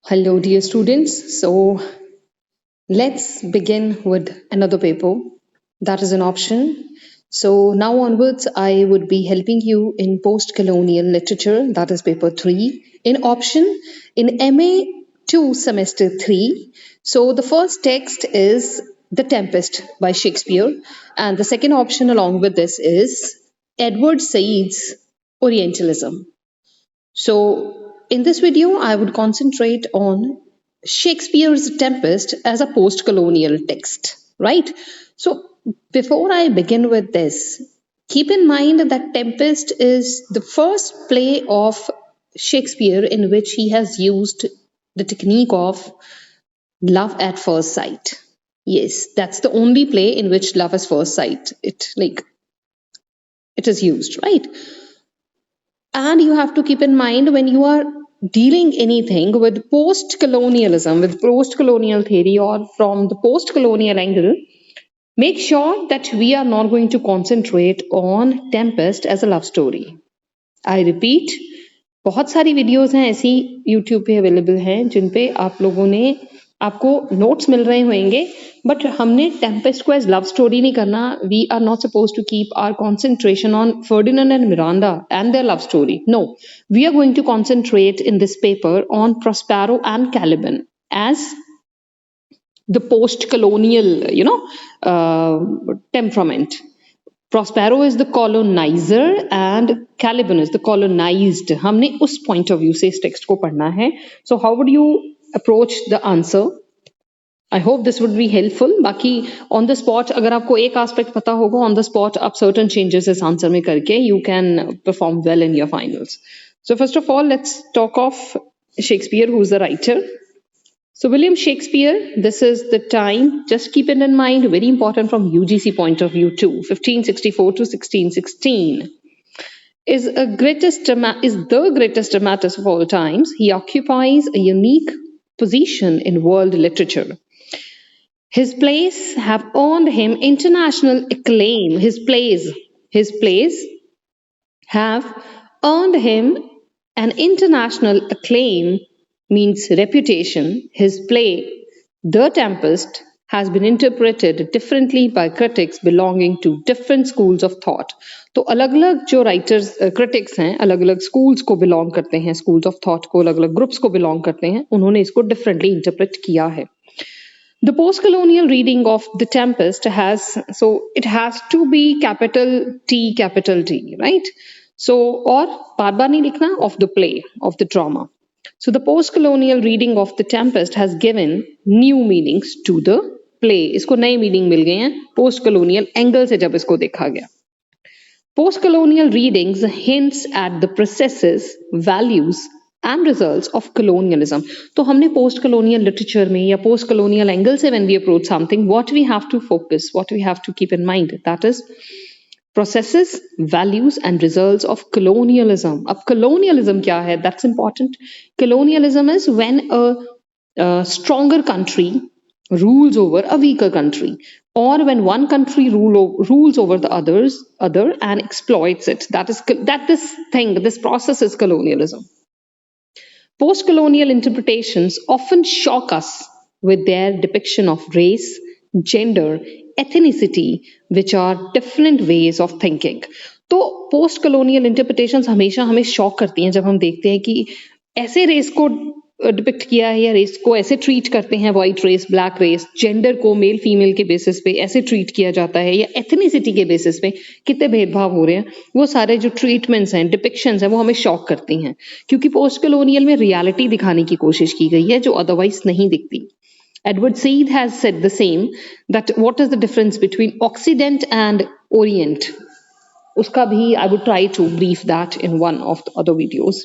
Hello, dear students. So let's begin with another paper. That is an option. So now onwards, I would be helping you in post-colonial literature. That is paper 3. In option, in MA 2 semester 3. So the first text is The Tempest by Shakespeare. And the second option along with this is Edward Said's Orientalism. So, in this video, I would concentrate on Shakespeare's Tempest as a post colonial text, right? So, before I begin with this, keep in mind that Tempest is the first play of Shakespeare in which he has used the technique of love at first sight. Yes, that's the only play in which love at first sight it is used, right? And you have to keep in mind when you are dealing anything with post colonialism, with post colonial theory, or from the post colonial angle, make sure that we are not going to concentrate on Tempest as a love story. I repeat, बहुत सारी videos हैं ऐसी YouTube पे available हैं जिन पे आप लोगों ने आपको नोट्स मिल रहे होंगे बट हमने टेम्पेस्ट को एज लव स्टोरी नहीं करना we are not suppose to keep our concentration on Ferdinand and Miranda and their love story no we are going to concentrate in this paper on Prospero and Caliban as the post colonial temperament. Prospero is the colonizer and Caliban is the colonized. हमने उस point of view से इस text को पढ़ना है. So how would you approach the answer? I hope this would be helpful. बाकी on the spot अगर आपको एक aspect पता होगा on the spot आप certain changes इस answer में करके you can perform well in your finals. So first of all, let's talk of Shakespeare, who's the writer. So William Shakespeare, this is the time, just keep it in mind, very important from UGC point of view too, 1564 to 1616, is the greatest dramatist of all times. He occupies a unique position in world literature. His plays have earned him international acclaim. His plays have earned him an international acclaim means reputation. His play, The Tempest, has been interpreted differently by critics belonging to different schools of thought. तो अलग-अलग जो writers, critics हैं, अलग-अलग schools को belong करते हैं, schools of thought को अलग-अलग groups को belong करते हैं, उन्होंने इसको differently interpret किया है. The post-colonial reading of The Tempest it has to be capital T, right? So, और बार-बार नहीं लिखना of the play, of the drama. So the post-colonial reading of The Tempest has given new meanings to the play. इसको नए meaning मिल गए हैं post-colonial angle से जब इसको देखा गया. Post-colonial readings hints at the processes, values and results of colonialism. तो हमने post-colonial literature में या post-colonial angle से when we approach something, what we have to focus, what we have to keep in mind, that is processes, values and results of colonialism. अब colonialism क्या है? That's important. Colonialism is when a stronger country rules over a weaker country, or when one country rules over the other and exploits it. This process is colonialism. Post-colonial interpretations often shock us with their depiction of race, gender, ethnicity, which are different ways of thinking. तो post colonial interpretations हमेशा हमें shock करती हैं जब हम देखते हैं कि ऐसे रेस को डिपिक्ट किया है या रेस को ऐसे ट्रीट करते हैं, white race, black race, gender को मेल फीमेल के बेसिस पे ऐसे ट्रीट किया जाता है या एथनिसिटी के बेसिस पे कितने भेदभाव हो रहे हैं. वो सारे जो ट्रीटमेंट्स हैं, डिपिक्शंस हैं, वो हमें शॉक करती हैं क्योंकि पोस्ट कलोनियल में रियलिटी दिखाने की कोशिश की गई है जो अदरवाइज नहीं दिखती. Edward Said has said the same, that what is the difference between Occident and Orient? Uska bhi, I would try to brief that in one of the other videos.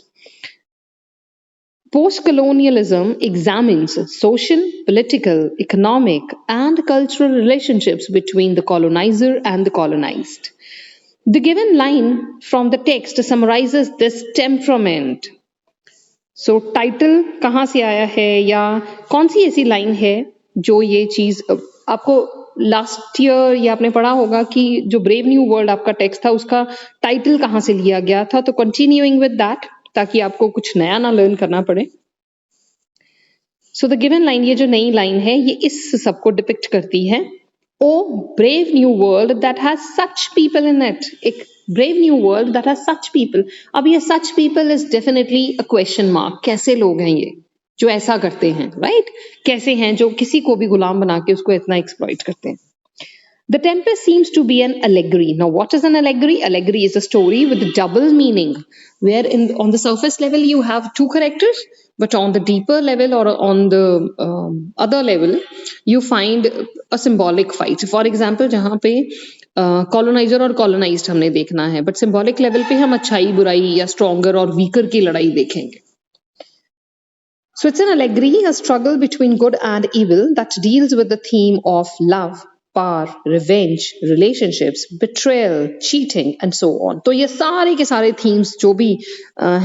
Post-colonialism examines social, political, economic, and cultural relationships between the colonizer and the colonized. The given line from the text summarizes this temperament. So title कहाँ से आया है या कौन सी ऐसी line है जो ये चीज आपको लास्ट ईयर या आपने पढ़ा होगा कि जो ब्रेव न्यू वर्ल्ड आपका टेक्स्ट था उसका टाइटल कहाँ से लिया गया था. तो कंटिन्यूइंग विद दैट ताकि आपको कुछ नया ना लर्न करना पड़े. सो द गिवन लाइन, ये जो नई लाइन है ये इस सबको डिपिक्ट करती है. O brave new world that has such people in it. एक brave new world that has such people. अब ये such people is definitely a question mark. कैसे लोग हैं ये जो ऐसा करते हैं, राइट? कैसे हैं जो किसी को भी गुलाम बना के उसको इतना एक्सप्लॉइट करते हैं. The Tempest seems to be an allegory. Now, what is an allegory? Allegory is a story with a double meaning, where on the surface level you have two characters, but on the deeper level or on the other level, you find a symbolic fight. For example, जहाँ पे colonizer और colonized हमने देखना है, but symbolic level पे हम अच्छाई बुराई या stronger और weaker की लड़ाई देखेंगे. So it's an allegory, a struggle between good and evil that deals with the theme of love, power, revenge, relationships, betrayal, cheating and so on. तो ये सारे के सारे themes जो भी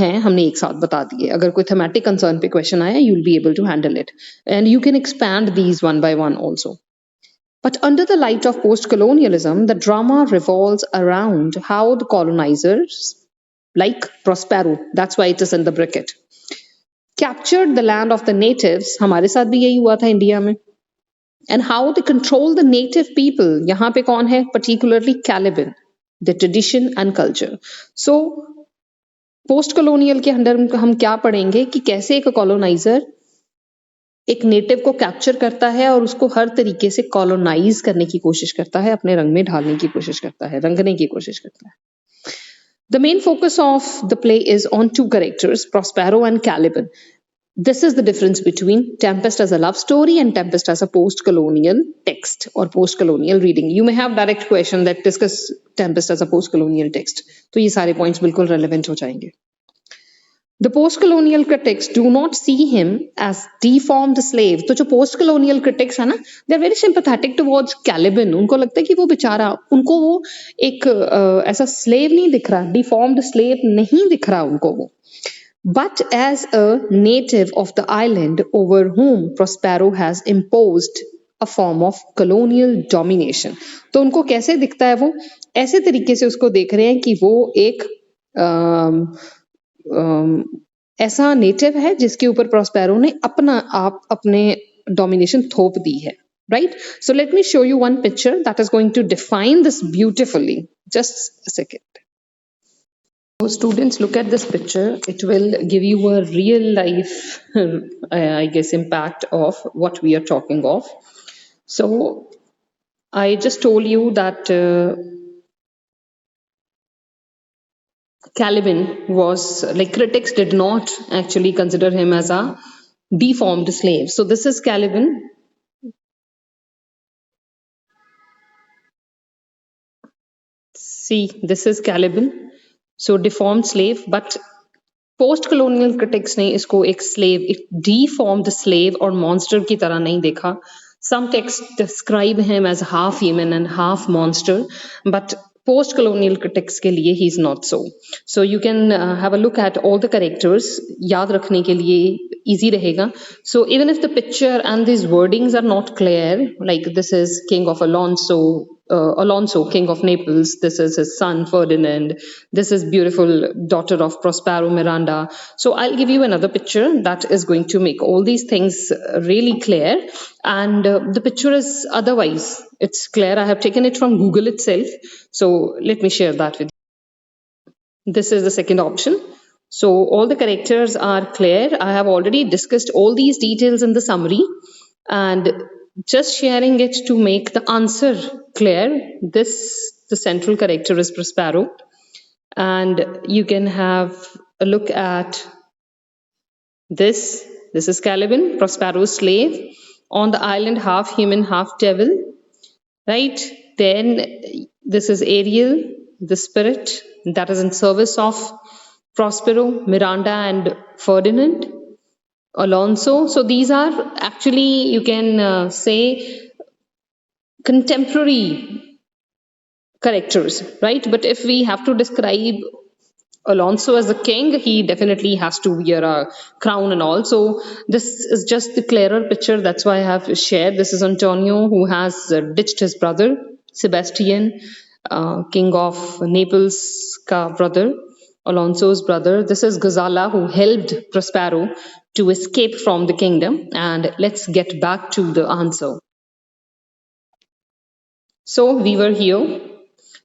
हैं हमने एक साथ बता दिए. अगर कोई thematic concern पे question आया, you'll be able to handle it. And you can expand these one by one also. But under the light of post-colonialism, the drama revolves around how the colonizers, like Prospero, that's why it is in the bracket, captured the land of the natives. हमारे साथ भी यही हुआ था India में. And how they control the native people. यहाँ पे कौन है? Particularly Caliban, the tradition and culture. So post colonial के अंदर हम क्या पढ़ेंगे कि कैसे एक कॉलोनाइजर एक नेटिव को कैप्चर करता है और उसको हर तरीके से कॉलोनाइज करने की कोशिश करता है, अपने रंग में ढालने की कोशिश करता है, रंगने की कोशिश करता है. The main focus of the play is on two characters, Prospero and Caliban. This is the difference between Tempest as a love story and Tempest as a post-colonial text or post-colonial reading. You may have direct question that discuss Tempest as a post-colonial text. तो ये सारे points बिल्कुल relevant हो जाएंगे. The post-colonial critics do not see him as deformed slave. तो जो post-colonial critics है ना, they are very sympathetic towards Caliban. उनको लगता है कि वो बेचारा, उनको वो एक ऐसा slave नहीं दिख रहा, deformed slave नहीं दिख रहा उनको वो. But as a native of the island over whom Prospero has imposed a form of colonial domination. तो उनको कैसे दिखता है वो? ऐसे तरीके से उसको देख रहे हैं कि वो एक ऐसा नेटिव है जिसके ऊपर प्रोस्पेरो ने अपने डोमिनेशन थोप दी है. Right? So let me show you one picture that is going to define this beautifully. Just a second. So students, look at this picture. It will give you a real life, I guess, impact of what we are talking of. So I just told you that Caliban was, like, critics did not actually consider him as a deformed slave. So this is Caliban. See, this is Caliban. So deformed slave, but post-colonial critics ने इसको एक slave, एक deformed slave और monster की तरह नहीं देखा. Some texts describe him as half human and half monster, but post-colonial critics के लिए he is not so. So you can have a look at all the characters. याद रखने के लिए easy रहेगा. So even if the picture and these wordings are not clear, like this is King of Alonso, King of Naples, this is his son Ferdinand, this is beautiful daughter of Prospero, Miranda. So I'll give you another picture that is going to make all these things really clear. And the picture is otherwise, it's clear. I have taken it from Google itself. So let me share that with you. This is the second option. So all the characters are clear. I have already discussed all these details in the summary, and just sharing it to make the answer clear. The central character is Prospero, and you can have a look at this. This is Caliban, Prospero's slave on the island, half human, half devil, right? Then this is Ariel, the spirit that is in service of Prospero, Miranda and Ferdinand, Alonso. So these are actually, you can say, contemporary characters, right? But if we have to describe Alonso as a king, he definitely has to wear a crown and all. So this is just the clearer picture. That's why I have shared. This is Antonio, who has ditched his brother, Sebastian, king of Naples' brother. Alonso's brother. This is Ghazala who helped Prospero to escape from the kingdom. And let's get back to the answer. So we were here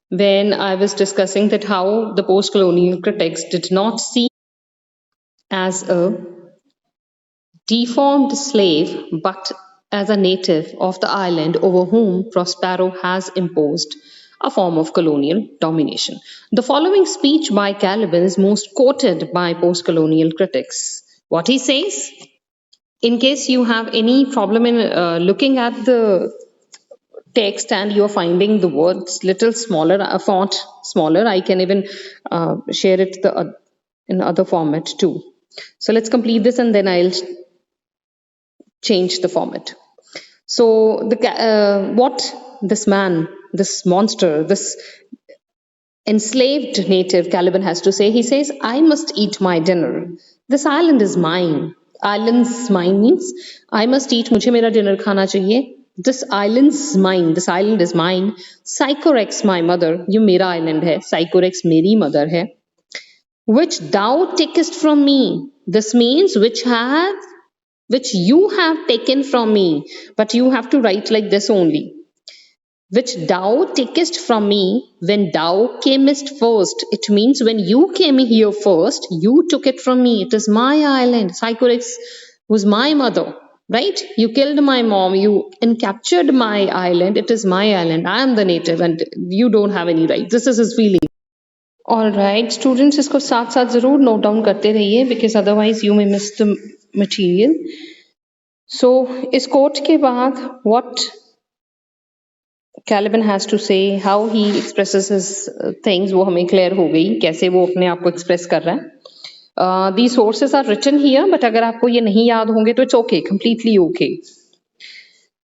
when I was discussing that how the post-colonial critics did not see as a deformed slave, but as a native of the island over whom Prospero has imposed a form of colonial domination. The following speech by Caliban is most quoted by post colonial critics. What he says, in case you have any problem in looking at the text and you're finding the words little smaller, a font smaller, I can even share it in other format too. So let's complete this and then I'll change the format. So what this man, this monster, this enslaved native Caliban has to say, he says, I must eat my dinner. This island is mine. Island's mine means I must eat, मुझे मेरा dinner खाना चाहिए. This island's mine. This island is mine. Sycorax, my mother. ये मेरा island है. Sycorax मेरी mother है. Which thou takest from me. This means which you have taken from me. But you have to write like this only. Which thou takest from me when thou camest first. It means when you came here first, you took it from me. It is my island. Sycorax was my mother, right? You killed my mom. You captured my island. It is my island. I am the native and you don't have any right. This is his feeling. All right, students, इसको साथ साथ जरूर note down करते रहिए because otherwise you may miss the material. So इस coat के बाद what Caliban has to say, how he expresses his things, वो हमें clear हो गई कैसे वो अपने आप को express कर रहा है. These sources are written here, but अगर आपको ये नहीं याद होंगे तो it's okay, completely okay.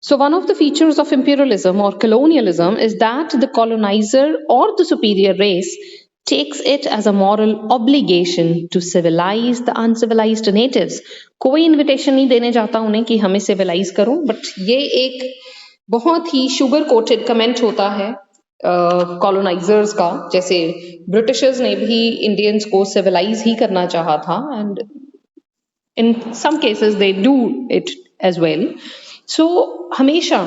So one of the features of imperialism or colonialism is that the colonizer or the superior race takes it as a moral obligation to civilize the uncivilized natives. कोई invitation नहीं देने जाता उन्हें कि हमें civilize करो, but ये एक बहुत ही शुगर कोटेड कमेंट होता है कॉलोनाइजर्स का. जैसे ब्रिटिशर्स ने भी इंडियंस को सिविलाइज ही करना चाहा था and in some cases they do it as well. So हमेशा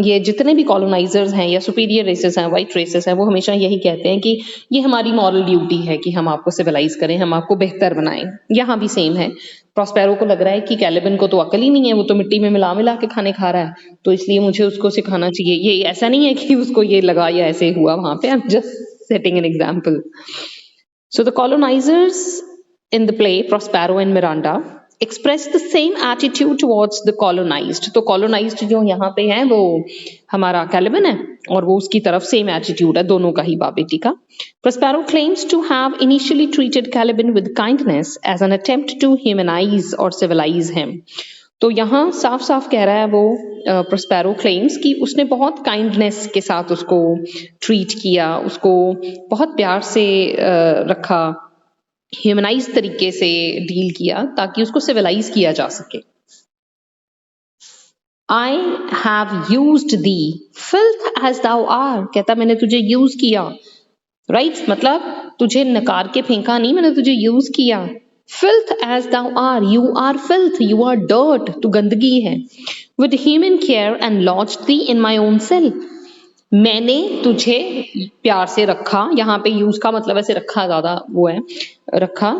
ये जितने भी कॉलोनाइजर्स हैं या सुपीरियर रेसेस हैं, वाइट रेसेस हैं, वो हमेशा यही कहते हैं कि ये हमारी मॉरल ड्यूटी है कि हम आपको सिविलाइज करें, हम आपको बेहतर बनाएं. यहाँ भी सेम है. प्रॉस्पेरो को लग रहा है कि कैलिबन को तो अकल ही नहीं है, वो तो मिट्टी में मिला मिला के खाने खा रहा है, तो इसलिए मुझे उसको सिखाना चाहिए. ये ऐसा नहीं है कि उसको ये लगा या ऐसे हुआ वहां पे. I am just setting an example. So the colonisers in the play Prospero and Miranda express the same attitude towards the colonized. तो colonized जो यहाँ पे है वो हमारा Caliban है और वो उसकी तरफ same attitude है, दोनों का ही बाप बेटी का. Prospero claims to have initially treated Caliban with kindness as an attempt to humanize or civilize him. तो यहाँ साफ साफ कह रहा है वो Prospero claims कि उसने बहुत kindness के साथ उसको treat किया, उसको बहुत प्यार से रखा, ह्यूमनाइज तरीके से डील किया ताकि उसको सिविलाइज किया जा सके. I have used thee filth as thou art. कहता मैंने तुझे यूज किया, राइट मतलब तुझे नकार के फेंका नहीं, मैंने तुझे यूज किया. Filth as thou art, you are filth, you are dirt, तू गंदगी है. With human care and lodged thee in my own cell. मैंने तुझे प्यार से रखा, यहाँ पे यूज का मतलब ऐसे रखा ज्यादा वो है, रखा.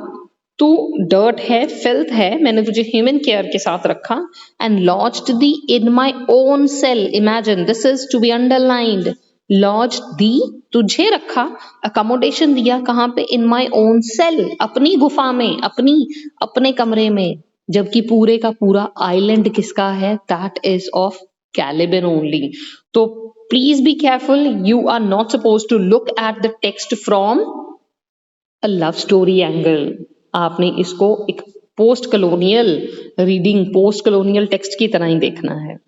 तू डर्ट है, फिल्थ है, मैंने तुझे ह्यूमन केयर के साथ रखा. And lodged thee in my own cell. Imagine, this is to be underlined. Lodged thee, तुझे रखा, अकोमोडेशन दिया, कहाँ पे? इन माई ओन सेल, अपनी गुफा में, अपने कमरे में. जबकि पूरे का पूरा आइलैंड किसका है? That is of Caliban only. तो please be careful. You are not supposed to look at the text from a love story angle. आपने इसको एक post colonial reading, post colonial text की तरह ही देखना है.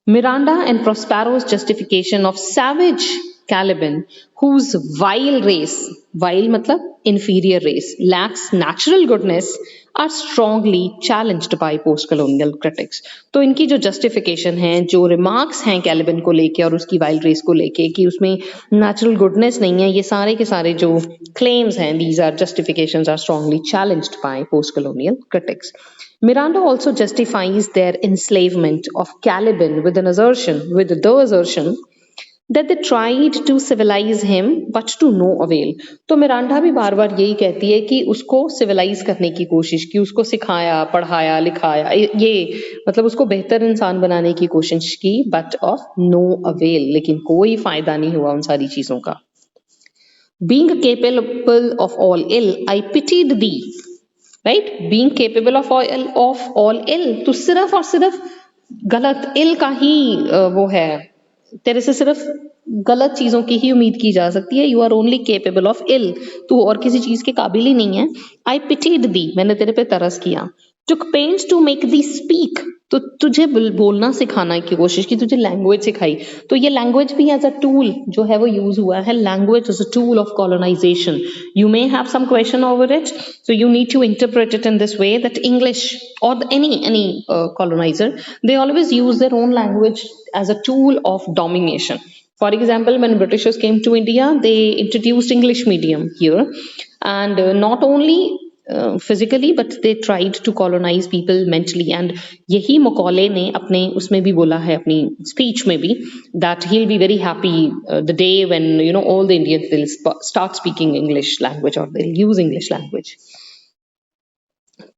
Miranda and Prospero's justification of savage Caliban, whose vile race, vile मतलब inferior race, lacks natural goodness, are strongly challenged by post-colonial critics. तो इनकी जो justification है, जो remarks हैं कैलिबन को लेके और उसकी वाइल्ड रेस को लेके कि उसमें natural goodness नहीं है, ये सारे के सारे जो claims हैं, these are justifications are strongly challenged by post-colonial critics. Miranda also justifies their enslavement of Caliban with the assertion that they tried to civilize him but to no avail. तो Miranda भी बार बार यही कहती है कि उसको civilised करने की कोशिश की, उसको सिखाया, पढ़ाया, लिखाया, ये मतलब उसको बेहतर इंसान बनाने की कोशिश की, बट ऑफ नो अवेल, लेकिन कोई फायदा नहीं हुआ उन सारी चीजों का. Being capable of all ill, I pitied thee. Right? Being capable of all ill, तो सिर्फ और सिर्फ गलत इल का ही वो है, तेरे से सिर्फ गलत चीजों की ही उम्मीद की जा सकती है. You are only capable of ill, तू और किसी चीज के काबिल ही नहीं है. आई पिटीड दी, मैंने तेरे पे तरस किया. Took pains to make thee speak, तो तुझे बोलना सिखाने की कोशिश की, तुझे लैंग्वेज सिखाई. तो ये लैंग्वेज भी एज अ टूल जो है वो यूज हुआ है. Language is a tool of colonization. You may have some question over it, so you need to interpret it in this way that English और any colonizer, they always use their own language as a tool of domination. For example, when Britishers came to India, they introduced English medium here, and not only physically but they tried to colonize people mentally. And यही Macaulay ने अपने उसमें भी बोला है, अपनी speech में भी, that he'll be very happy the day when all the Indians will start speaking English language or they'll use English language.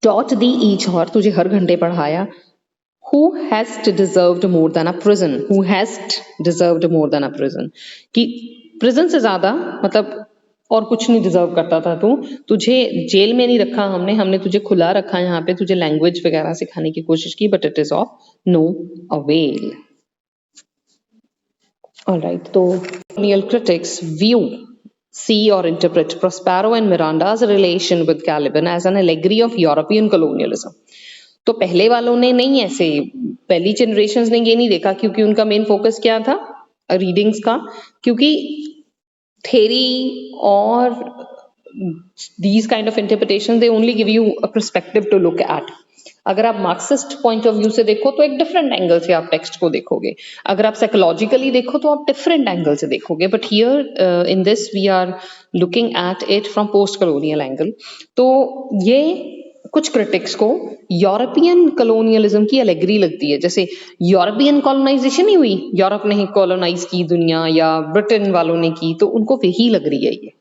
Taught thee each hour, तुझे हर घंटे पढ़ाया. Who has deserved more than a prison? Who has deserved more than a prison? कि prison से ज्यादा मतलब और कुछ नहीं डिजर्व करता था तू. तुझे जेल में नहीं रखा हमने तुझे खुला रखा यहाँ पे, तुझे लैंग्वेज वगैरह सिखाने की कोशिश की, but it is of no avail. Alright, तो colonial critics see or interpret Prospero and Miranda's relation with Caliban as an allegory of European colonialism. तो पहले वालों ने नहीं, ऐसे पहली जनरेशंस ने ये नहीं देखा, क्योंकि उनका मेन फोकस क्या था रीडिंग्स का, क्योंकि थेरी और these kind of interpretation they only give you a perspective to look at. अगर आप मार्क्सिस्ट पॉइंट ऑफ व्यू से देखो तो एक डिफरेंट एंगल से आप टेक्स्ट को देखोगे, अगर आप साइकोलॉजिकली देखो तो आप डिफरेंट एंगल से देखोगे, but here in this we are looking at it from post colonial angle. तो ये कुछ क्रिटिक्स को यूरोपियन कॉलोनियलिज्म की एलेगरी लगती है. जैसे यूरोपियन कॉलोनाइजेशन ही हुई, यूरोप ने ही कॉलोनाइज की दुनिया या ब्रिटेन वालों ने की, तो उनको वही लग रही है. ये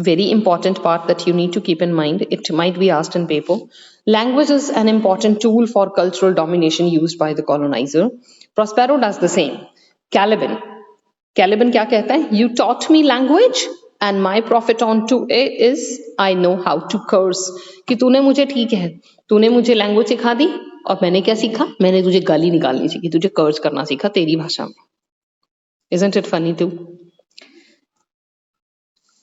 very important part that you need to keep in mind. It might be asked in paper. Language is an important tool for cultural domination used by the colonizer. Prospero does the same. Caliban क्या कहता है? You taught me language and my profit on to it is I know how to curse. कि तूने मुझे, ठीक है, तूने मुझे लैंग्वेज सिखा दी और मैंने क्या सीखा? मैंने तुझे गाली निकालनी सीखी, तुझे कर्स करना सीखा तेरी भाषा में. Isn't it funny too?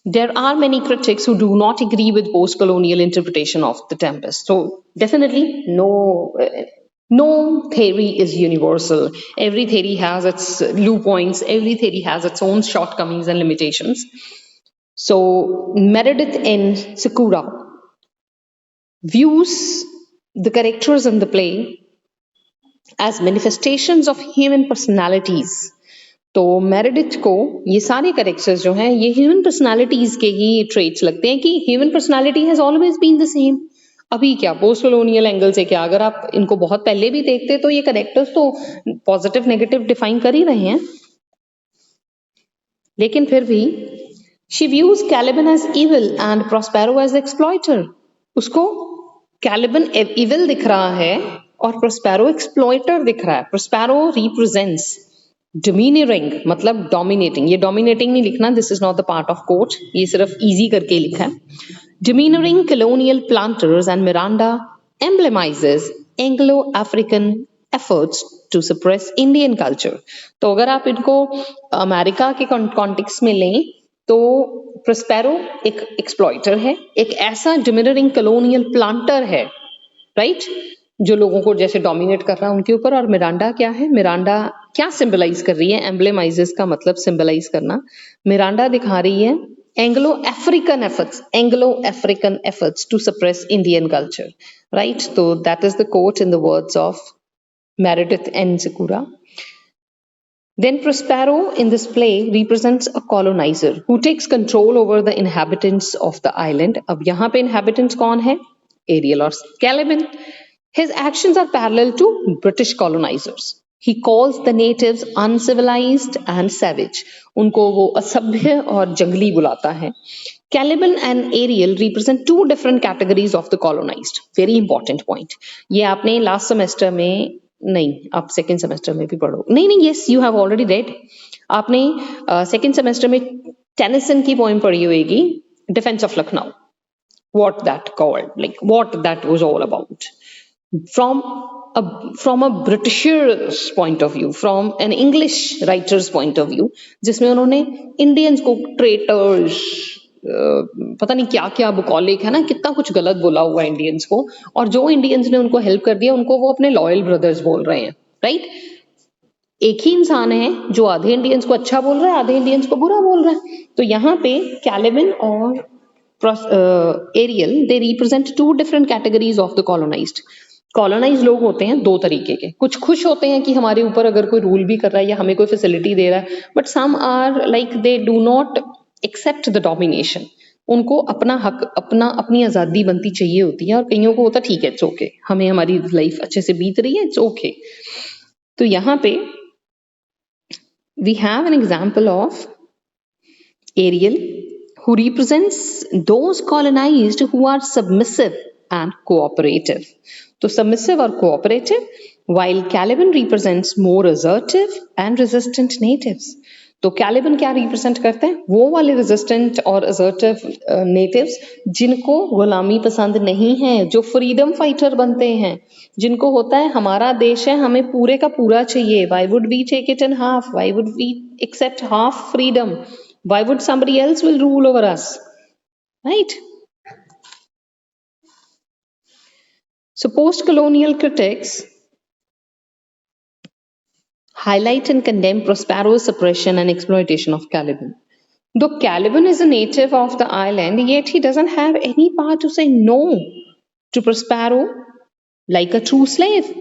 There are many critics who do not agree with post-colonial interpretation of the Tempest. So definitely no theory is universal. Every theory has its low points. Every theory has its own shortcomings and limitations. So Meredith and Sakura views the characters in the play as manifestations of human personalities. तो Meredith को ये सारे characters जो हैं ये human personalities के ही traits लगते हैं, कि human personality has always been the same. अभी क्या पोस्ट कॉलोनियल एंगल से क्या, अगर आप इनको बहुत पहले भी देखते तो ये कैरेक्टर्स तो पॉजिटिव नेगेटिव डिफाइन कर ही रहे हैं. लेकिन फिर भी she views Caliban as evil and Prospero as exploiter. उसको कैलिबन इविल दिख रहा है और प्रोस्पेरो एक्सप्लॉइटर दिख रहा है. प्रोस्पेरो रिप्रेजेंट्स डोमिनेटिंग, मतलब डोमिनेटिंग. ये डोमिनेटिंग नहीं लिखना, this is not the part of quote, ये सिर्फ इजी करके लिखा है. Dominating colonial planters and Miranda emblemizes Anglo-African efforts to suppress Indian culture. तो अगर आप इनको अमेरिका के कॉन्टेक्स्ट में लें तो प्रोस्पेरो एक एक्सप्लॉइटर है, एक ऐसा डोमिनेटिंग colonial planter है, राइट, जो लोगों को जैसे डोमिनेट कर रहा है उनके ऊपर. और मिरांडा क्या है? मिरांडा क्या सिंबलाइज कर रही है? एम्ब्लेमाइजेस का मतलब सिंबलाइज करना. मिरांडा दिखा रही है Anglo-African efforts to suppress Indian culture, right? So that is the quote in the words of Meredith N. Sikora. Then Prospero in this play represents a colonizer who takes control over the inhabitants of the island. अब यहाँ पे inhabitants कौन है? Ariel or Caliban. His actions are parallel to British colonizers. He calls the natives uncivilized and savage. उनको वो असभ्य और जंगली बुलाता है. Caliban and Ariel represent two different categories of the colonized. Very important point. ये आपने last semester में नहीं, आप सेकेंड सेमेस्टर में भी पढ़ो. नहीं नहीं, yes, you have already read. आपने सेकेंड सेमेस्टर में टेनिसन की पोएम पढ़ी होगी, defence of Lucknow. What that called, like what that was all about. From a Britisher's point of view, from an English writer's point of view, जिसमें उन्होंने Indians को traitors, पता नहीं क्या क्या बुकॉलिक है ना, कितना कुछ गलत बोला हुआ इंडियंस को, और जो इंडियंस ने उनको हेल्प कर दिया उनको वो अपने लॉयल ब्रदर्स बोल रहे हैं, राइट? एक ही इंसान है जो आधे इंडियंस को अच्छा बोल रहा है, आधे इंडियंस को बुरा बोल रहा है. तो यहाँ पे कैलिबन और Ariel, they represent two different categories of the colonized. Colonize लोग होते हैं दो तरीके के. कुछ खुश होते हैं कि हमारे ऊपर अगर कोई रूल भी कर रहा है या हमें कोई फैसिलिटी दे रहा है, but some are like they do not accept the domination. उनको अपना हक, अपनी आज़ादी बनती चाहिए होती है, और कईयों को होता है ठीक है, इट्स ओके, हमें हमारी लाइफ अच्छे से बीत रही है, इट्स ओके. तो यहाँ पे we have an example of Ariel who represents those colonized who are submissive and cooperative. So submissive or cooperative, while Caliban represents more assertive and resistant natives. तो Caliban क्या represent करते हैं? वो वाले resistant और assertive natives जिनको गुलामी पसंद नहीं है, जो freedom fighter बनते हैं, जिनको होता है हमारा देश है, हमें पूरे का पूरा चाहिए. Why would we take it in half? Why would we accept half freedom? Why would somebody else will rule over us? Right? So post-colonial critics highlight and condemn Prospero's suppression and exploitation of Caliban. Though Caliban is a native of the island, yet he doesn't have any power to say no to Prospero like a true slave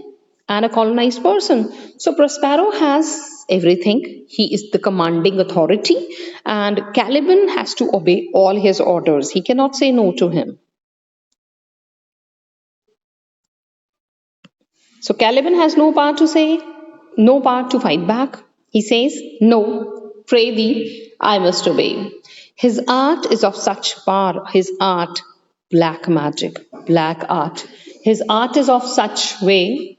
and a colonized person. So Prospero has everything. He is the commanding authority, and Caliban has to obey all his orders. He cannot say no to him. So Caliban has no power to say, no power to fight back. He says, no, pray thee, I must obey. His art is of such power, his art, black magic, black art. His art is of such way,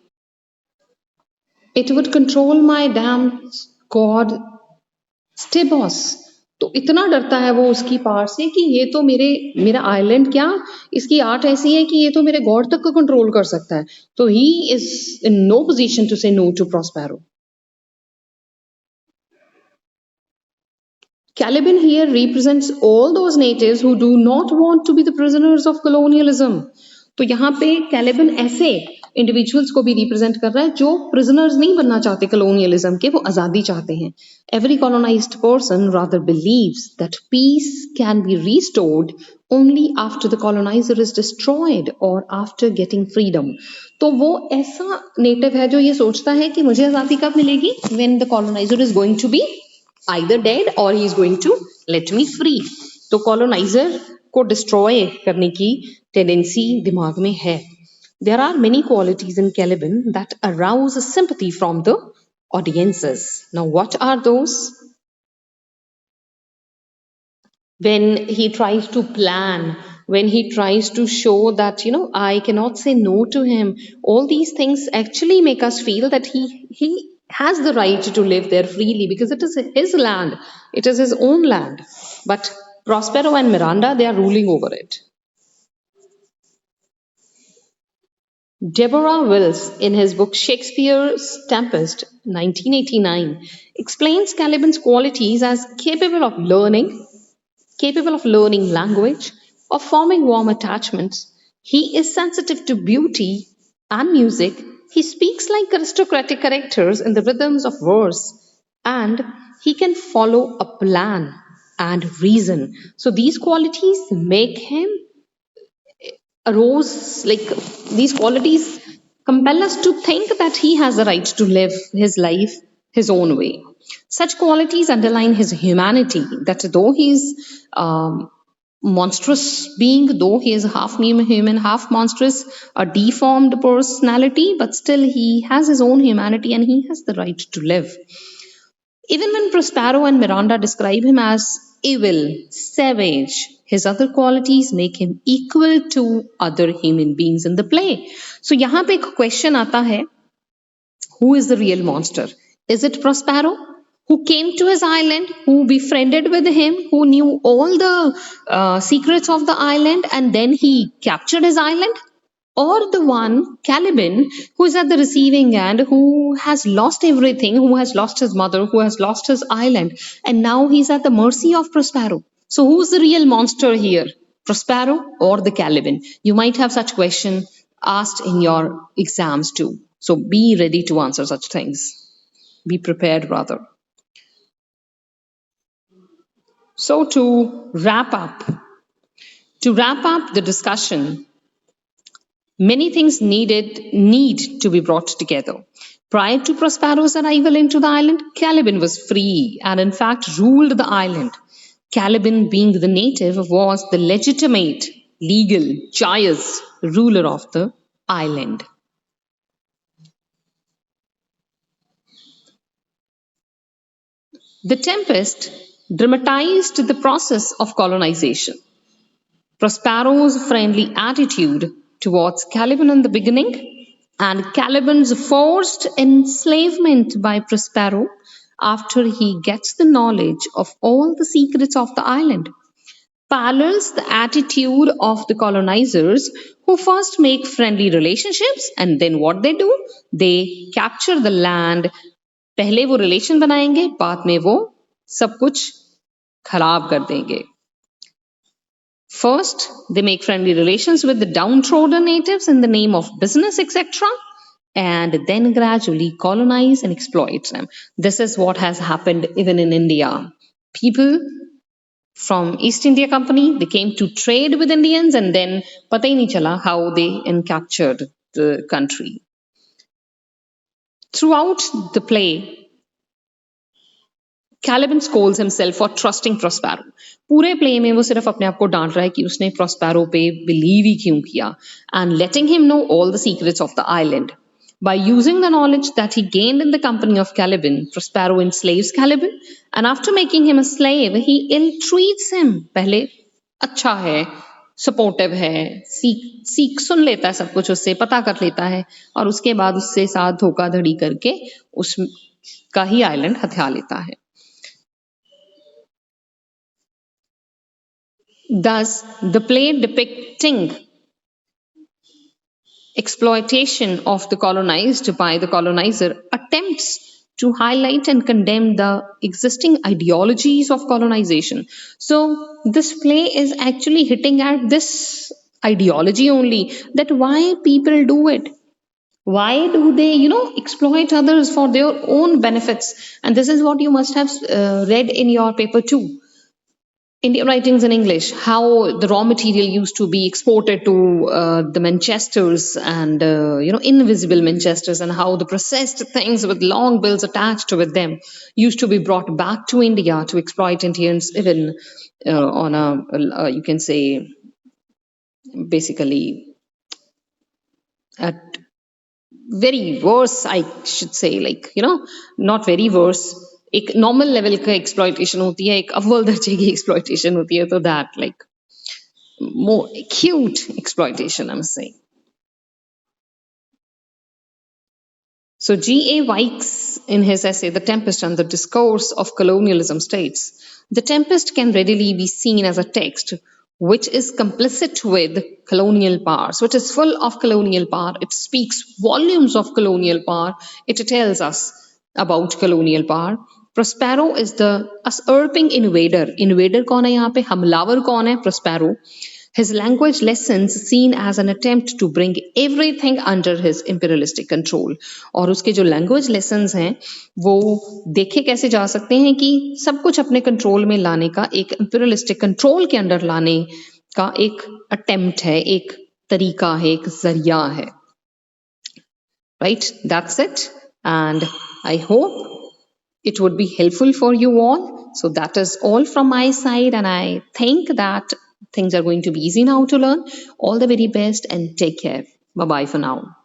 it would control my damn god Stebos. तो इतना डरता है वो उसकी power से कि ये तो मेरा आइलैंड क्या, इसकी आर्ट ऐसी है कि ये तो मेरे गॉड तक को कंट्रोल कर सकता है. तो he is in no position to say no to Prospero. Caliban here represents all those natives who do not want to be the prisoners of colonialism. तो यहाँ पे Caliban ऐसे इंडिविजुअल्स को भी रिप्रेजेंट कर रहा है जो प्रिजनर्स नहीं बनना चाहते colonialism के, वो आज़ादी चाहते हैं. Every colonized person rather believes that peace can be restored only after the colonizer is destroyed or after getting freedom. तो वो ऐसा नेटिव है जो ये सोचता है कि मुझे आज़ादी कब मिलेगी? When the colonizer is going to be either dead or he is going to let me free. तो colonizer को डिस्ट्रॉय करने की टेंडेंसी दिमाग में है. There are many qualities in Caliban that arouse sympathy from the audiences. Now, what are those? When he tries to plan, when he tries to show that, I cannot say no to him, all these things actually make us feel that he has the right to live there freely because it is his land, it is his own land. But Prospero and Miranda, they are ruling over it. Deborah Wills, in his book Shakespeare's Tempest, 1989, explains Caliban's qualities as capable of learning language, of forming warm attachments. He is sensitive to beauty and music. He speaks like aristocratic characters in the rhythms of verse, and he can follow a plan. and reason. So these qualities make him arose, like these qualities compel us to think that he has the right to live his life his own way. Such qualities underline his humanity, that though he's monstrous being, though he is half human, half monstrous, a deformed personality, but still he has his own humanity and he has the right to live. Even when Prospero and Miranda describe him as evil, savage, his other qualities make him equal to other human beings in the play. So यहाँ पे एक question आता है, who is the real monster? Is it Prospero, who came to his island, who befriended with him, who knew all the secrets of the island, and then he captured his island? Or the one, Caliban, who is at the receiving end, who has lost everything, who has lost his mother, who has lost his island, and now he's at the mercy of Prospero. So who's the real monster here? Prospero or the Caliban? You might have such question asked in your exams too. So be ready to answer such things. Be prepared rather. So to wrap up the discussion, many things need to be brought together. Prior to Prospero's arrival into the island, Caliban was free and in fact ruled the island. Caliban, being the native, was the legitimate, legal, joyous ruler of the island. The Tempest dramatized the process of colonization. Prospero's friendly attitude towards Caliban in the beginning, and Caliban's forced enslavement by Prospero after he gets the knowledge of all the secrets of the island, parallels the attitude of the colonizers who first make friendly relationships and then what they do, they capture the land. पहले वो relation बनाएंगे, बाद में वो सब कुछ खराब कर देंगे. First, they make friendly relations with the downtrodden natives in the name of business, etc., and then gradually colonize and exploit them. This is what has happened even in India. People from East India Company, they came to trade with Indians and then pata hi nahi chala how they captured the country. Throughout the play, Caliban scolds himself for trusting Prospero. पूरे play में वो सिर्फ अपने आप को डांट रहा है कि उसने Prospero पे बिलीव ही क्यों किया, and letting him know all the secrets of the island. By using the knowledge that he gained in the company of Caliban, Prospero enslaves Caliban, and after making him a slave, he ill-treats him. पहले अच्छा है, supportive है, सीख सुन लेता है, सब कुछ उससे पता कर लेता है, और उसके बाद उससे साथ धोखाधड़ी करके उसका ही आइलैंड हथिया लेता है. Thus, the play depicting exploitation of the colonized by the colonizer attempts to highlight and condemn the existing ideologies of colonization. So, this play is actually hitting at this ideology only, that why people do it. Why do they, exploit others for their own benefits? And this is what you must have read in your paper too. Indian writings in English, how the raw material used to be exported to the Manchesters and, invisible Manchesters, and how the processed things with long bills attached with them used to be brought back to India to exploit Indians, even on you can say, basically, at very worse, I should say, not very worse. एक normal level का exploitation होती है, एक अव्वल दर्जे की exploitation होती है, तो that like more acute exploitation, I'm saying. So G.A. Wykes, in his essay The Tempest and the Discourse of Colonialism, states, the Tempest can readily be seen as a text which is complicit with colonial powers, which is full of colonial power. It speaks volumes of colonial power. It tells us about colonial power. Prospero is the usurping invader. Invader कौन है यहाँ पे? हमलावर कौन है? Prospero. His language lessons seen as an attempt to bring everything under his imperialistic control. और उसके जो language lessons हैं वो देखे कैसे जा सकते हैं कि सब कुछ अपने कंट्रोल में लाने का एक imperialistic control के अंडर लाने का एक attempt है, एक तरीका है, एक जरिया है. Right, that's it, and I hope it would be helpful for you all. So that is all from my side, and I think that things are going to be easy now to learn. All the very best and take care. Bye bye for now.